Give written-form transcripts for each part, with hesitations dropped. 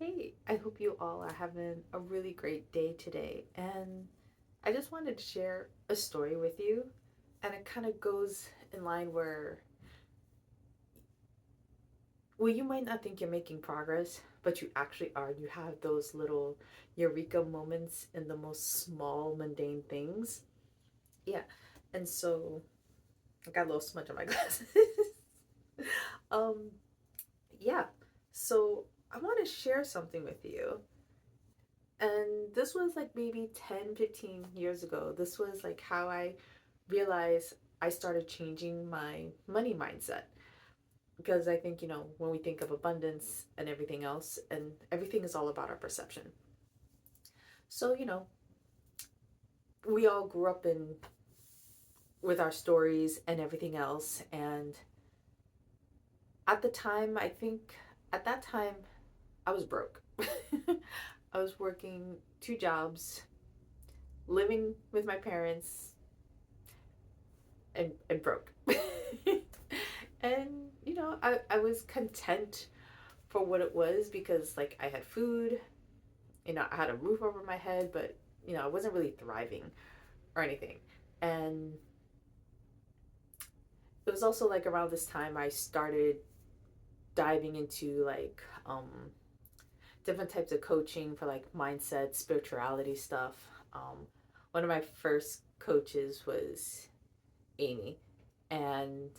Hey, I hope you all are having a really great day today. And I just wanted to share a story with you. And it kind of goes in line well, you might not think you're making progress, but you actually are. You have those little eureka moments in the most small, mundane things. Yeah. And so I got a little smudge on my glasses. um, yeah. So I want to share something with you. And this was like maybe 10, 15 years ago. This was like how I realized I started changing my money mindset. Because I think, when we think of abundance and everything else, and everything is all about our perception. So, we all grew up in with our stories and everything else. And at the time, I think at that time, I was broke. I was working two jobs, living with my parents, and broke. And I was content for what it was because like I had food, I had a roof over my head, but I wasn't really thriving or anything. And it was also like around this time I started diving into like different types of coaching for like mindset, spirituality stuff. One of my first coaches was Amy, and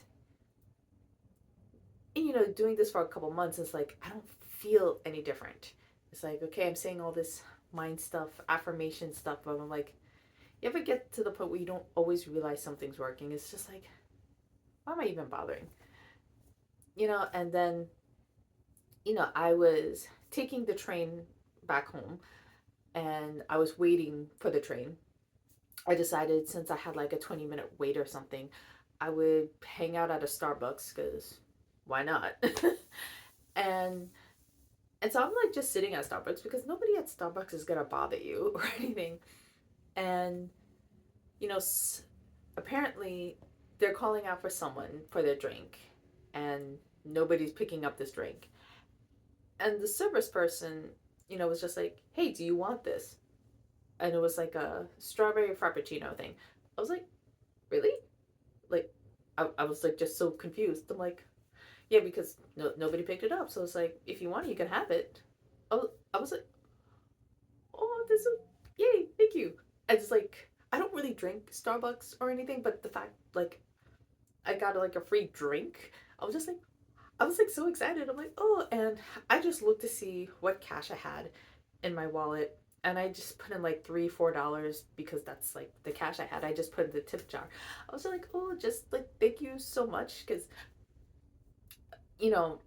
doing this for a couple months, it's like I don't feel any different. It's like, okay, I'm saying all this mind stuff, affirmation stuff, but I'm like, you ever get to the point where you don't always realize something's working? It's just like, why am I even bothering? And then, I was taking the train back home, and I was waiting for the train. I decided since I had like a 20-minute wait or something, I would hang out at a Starbucks because why not? and And so I'm like just sitting at Starbucks because nobody at Starbucks is gonna bother you or anything. And you know, apparently they're calling out for someone for their drink, and nobody's picking up this drink. And the service person, was just like, "Hey, do you want this?" And it was like a strawberry frappuccino thing. I was like, "Really?" Like, I was like just so confused. I'm like, "Yeah, because nobody picked it up. So it's like, if you want it, you can have it." I was like, oh, this is yay, thank you. I just like I don't really drink Starbucks or anything, but the fact like I got like a free drink, I was just like I was like so excited. I'm like, oh, and I just looked to see what cash I had in my wallet. And I just put in like $3, $4 because that's like the cash I had. I just put in the tip jar. I was like, oh, just like thank you so much because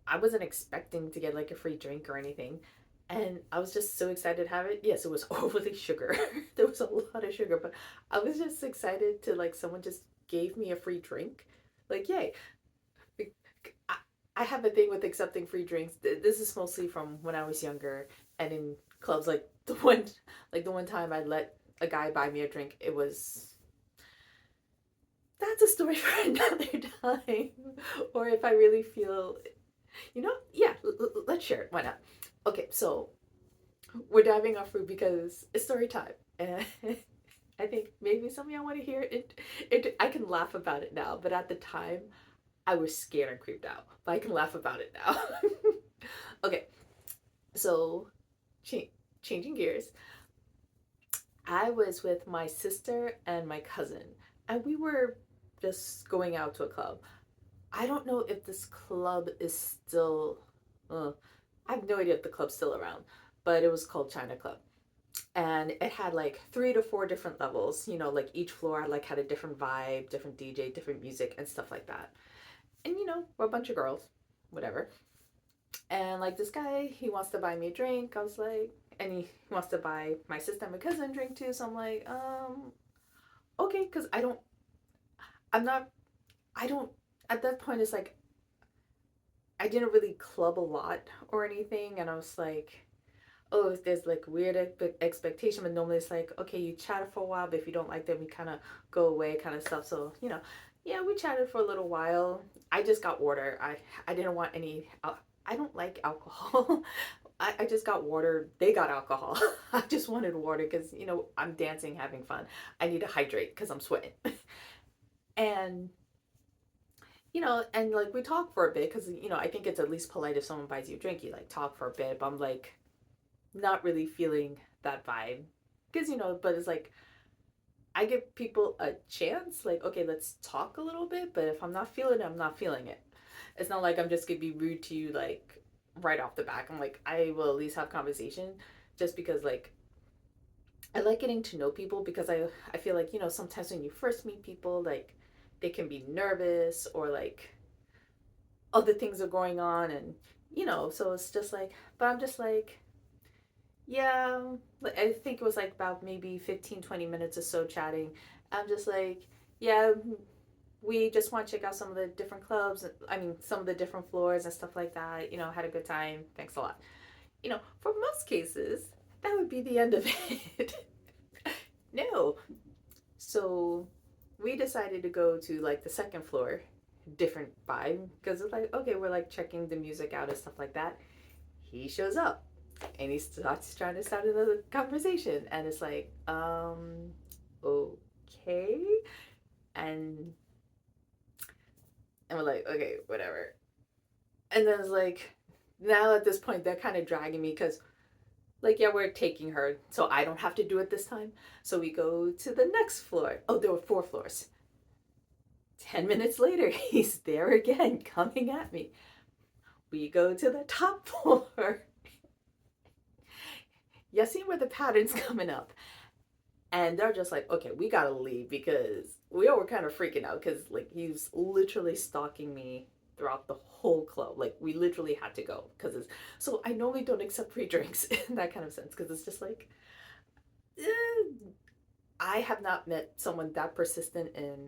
I wasn't expecting to get like a free drink or anything. And I was just so excited to have it. Yes, it was overly sugar. There was a lot of sugar, but I was just excited to like someone just gave me a free drink. Like, yay. I, I have a thing with accepting free drinks. This is mostly from when I was younger and in clubs like the one time I let a guy buy me a drink. It was that's a story for another time. Or if I really feel yeah, let's share it. Why not? Okay, so we're diving off food because it's story time. And I think maybe some of y'all want to hear it. I can laugh about it now, but at the time, I was scared and creeped out. But I can laugh about it now. Okay, so cha- changing gears. I was with my sister and my cousin, and we were just going out to a club. I don't know if this club is still. Uh, I have no idea if the club's still around, but it was called China Club, and it had like 3 to 4 different levels. Like each floor had a different vibe, different DJ, different music, and stuff like that. And we're a bunch of girls, whatever. And like this guy, he wants to buy me a drink. I was like, and he wants to buy my sister and my cousin a drink too. So I'm like, okay, because I'm not, I don't. At that point, it's like I didn't really club a lot or anything, and I was like, oh, if there's like weird expectation, but normally it's like, okay, you chat for a while, but if you don't like them, you kind of go away, kind of stuff. So yeah, we chatted for a little while. I just got water. I didn't want any. I don't like alcohol. I just got water. They got alcohol. I just wanted water because, I'm dancing, having fun. I need to hydrate because I'm sweating. And, and like we talk for a bit because, I think it's at least polite if someone buys you a drink, you like talk for a bit. But I'm like, not really feeling that vibe. Because, but it's like, I give people a chance, like, okay, let's talk a little bit. But if I'm not feeling it, I'm not feeling it. It's not like I'm just gonna be rude to you, like, right off the back. I'm like, I will at least have conversation just because, like, I like getting to know people because I feel like, sometimes when you first meet people, like, they can be nervous or like other things are going on and, so it's just like, but I'm just like, yeah, like, I think it was like about maybe 15, 20 minutes or so chatting. I'm just like, yeah, we just want to check out some of the different clubs. I mean, some of the different floors and stuff like that. Had a good time. Thanks a lot. For most cases, that would be the end of it. No. So we decided to go to like the second floor, different vibe, because it's like, okay, we're like checking the music out and stuff like that. He shows up and he starts trying to start another conversation. And it's like, okay. And and we're like, okay, whatever. And then it's like, now at this point, they're kind of dragging me because, like, yeah, we're taking her, so I don't have to do it this time. So we go to the next floor. Oh, there were 4 floors. 10 minutes later, he's there again, coming at me. We go to the top floor. You see where the pattern's coming up. And they're just like, okay, we gotta leave because we all were kind of freaking out because, like, he was literally stalking me throughout the whole club. Like, we literally had to go because it's so I normally don't accept free drinks in that kind of sense because it's just like, eh, I have not met someone that persistent in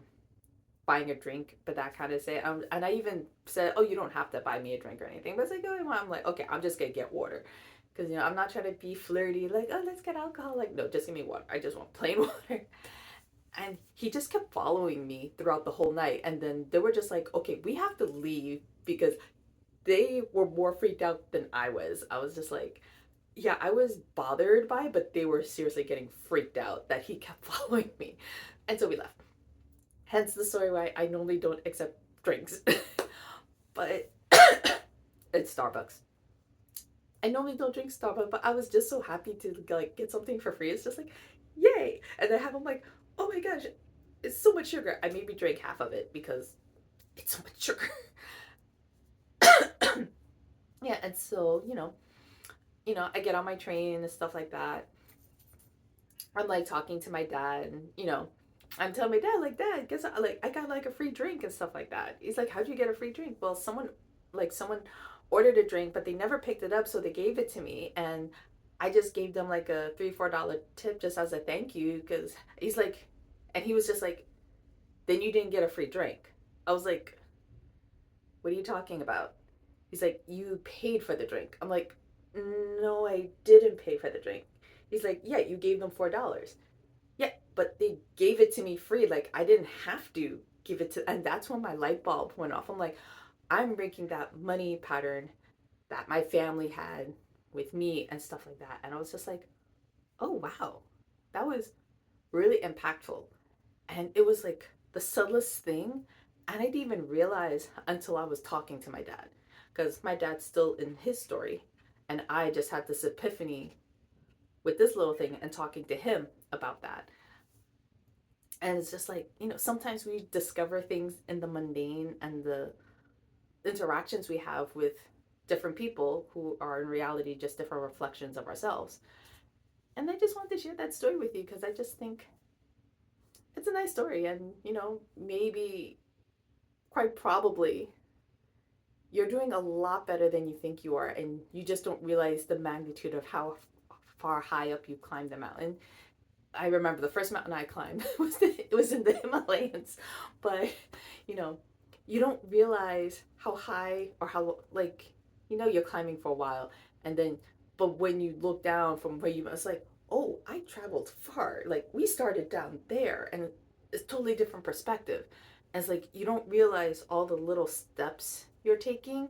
buying a drink, but that kind of say, and I even said, oh, you don't have to buy me a drink or anything. But it's like, oh, I'm like, okay, I'm just gonna get water. Because, I'm not trying to be flirty, like, oh, let's get alcohol. Like, no, just give me water. I just want plain water. And he just kept following me throughout the whole night. And then they were just like, okay, we have to leave because they were more freaked out than I was. I was just like, yeah, I was bothered by it, but they were seriously getting freaked out that he kept following me. And so we left. Hence the story why I normally don't accept drinks. But it's Starbucks. I normally don't drink Starbucks, but I was just so happy to like get something for free. It's just like, yay! And I have them like, oh my gosh, it's so much sugar. I maybe drank half of it because it's so much sugar. Yeah, and so I get on my train and stuff like that. I'm like talking to my dad, and I'm telling my dad like, Dad, guess I got like a free drink and stuff like that. He's like, how'd you get a free drink? Well, someone ordered a drink, but they never picked it up, so they gave it to me, and I just gave them like a $3 or $4 tip just as a thank you because he's like, and he was just like, then you didn't get a free drink. I was like, what are you talking about? He's like, you paid for the drink. I'm like, no, I didn't pay for the drink. He's like, yeah, you gave them $4. Yeah, but they gave it to me free. Like, I didn't have to give it to, and that's when my light bulb went off. I'm like, I'm breaking that money pattern that my family had with me and stuff like that. And I was just like, oh, wow, that was really impactful. And it was like the subtlest thing. And I didn't even realize until I was talking to my dad because my dad's still in his story. And I just had this epiphany with this little thing and talking to him about that. And it's just like, sometimes we discover things in the mundane and the interactions we have with different people who are in reality just different reflections of ourselves. And I just wanted to share that story with you because I just think it's a nice story. And, maybe quite probably you're doing a lot better than you think you are. And you just don't realize the magnitude of how far high up you climbed the mountain. I remember the first mountain I climbed it was in the Himalayas, but you know, you don't realize how high or how like you're climbing for a while, and then but when you look down from where you, it's like, oh, I traveled far. Like we started down there, and it's totally different perspective. And it's like you don't realize all the little steps you're taking,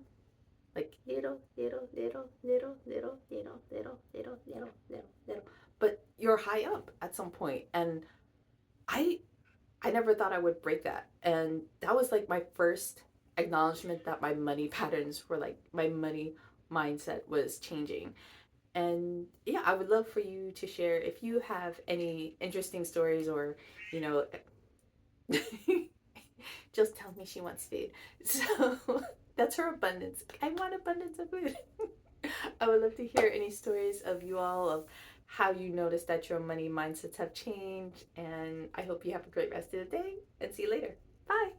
like little, little, little, little, little. you're high up at some point. And I I never thought I would break that. And that was like my first acknowledgement that my money patterns were like my money mindset was changing. And yeah, I would love for you to share if you have any interesting stories or, you know, just tell me she wants food. So that's her abundance. I want abundance of food. I would love to hear any stories of you all of how you noticed that your money mindsets have changed. And I hope you have a great rest of the day and see you later. Bye.